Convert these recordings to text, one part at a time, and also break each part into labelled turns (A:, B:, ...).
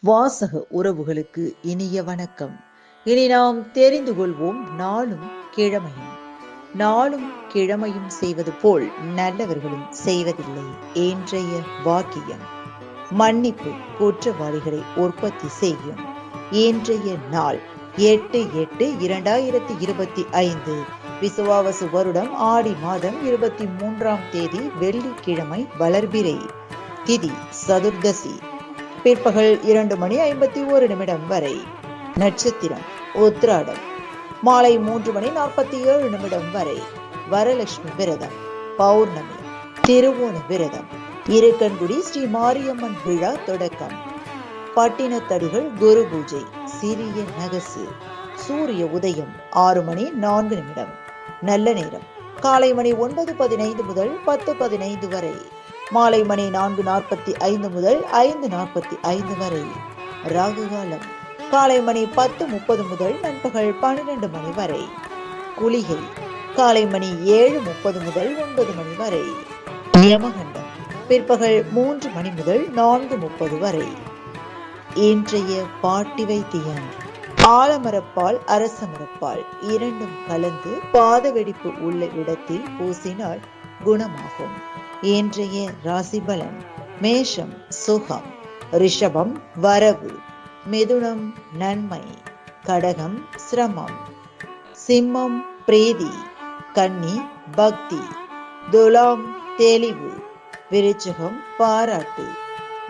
A: வாசக உறவுகளுக்கு இனிய வணக்கம். இனி நாம் தெரிந்து கொள்வோம் நாளும் கிழமையும். நாளும் கிழமையும் செய்வது போல் நல்லவர்களும் செய்வதில்லை. இன்றைய வாக்கியம்: மன்னிப்பு குற்றவாளிகளை உற்பத்தி செய்யும். இன்றைய நாள் 8/8/2025 விசுவாவசு வருடம் ஆடி மாதம் 23ஆம் தேதி வெள்ளிக்கிழமை, வளர்பிறை, திதி சதுர்தசி, பிற்பகல் 2:51 வரை. நட்சத்திரம் உத்திராடம், மாலை 3:47 வரை. வரலட்சுமி விரதம், பௌர்ணமி, திருவோண விரதம், இருக்கன்குடி ஸ்ரீ மாரியம்மன் விழா தொடக்கம். பட்டினத்தடிகள் குரு பூஜை, சிறிய நகசு. சூரிய உதயம் 6:04. நல்ல நேரம் காலை மணி 9:15 முதல் 10:15 வரை. மாலை மணி 4:45 முதல் 5:45 வரை. ராகு காலம் காலை மணி 10:30 முதல் நண்பகல் 12 வரை. குளிகை காலை மணி 7:30 முதல் 9 வரை. யமகண்டம் பிற்பகல் 3 முதல் 4:30 வரை. இன்றைய பாட்டி வைத்தியம்: ஆலமரப்பால், அரசமரப்பால் இரண்டும் கலந்து பாத வெடிப்பு உள்ள இடத்தில் பூசினால் குணமாகும். இன்றைய ராசி பலன்: மேஷம் சுகம், ரிஷபம் வரவு, மிதுனம் நன்மை, கடகம் சிரமம், சிம்மம் பிரீதி, கன்னி பக்தி, துலாம் தெளிவு, விருச்சிகம் பாராட்டு,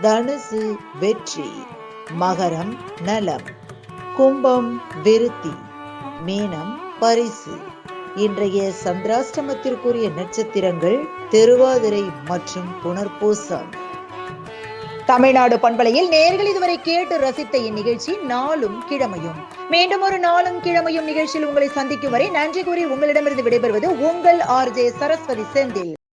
A: தனுசு வெற்றி, மகரம் நலம், கும்பம் விருத்தி, மீனம் பரிசு. இன்றைய சந்திராஷ்டமத்திற்குரிய நட்சத்திரங்கள் திருவாதிரை மற்றும் புனர்பூசம். தமிழ்நாடு பண்பலையில் நேயர்கள் இதுவரை கேட்டு ரசித்த இந்நிகழ்ச்சி நாளும் கிழமையும். மீண்டும் ஒரு நாளும் கிழமையும் நிகழ்ச்சியில் உங்களை சந்திக்கும் வரை நன்றி கூறி உங்களிடமிருந்து விடைபெறுவது உங்கள் RJ சரஸ்வதி செந்தில்.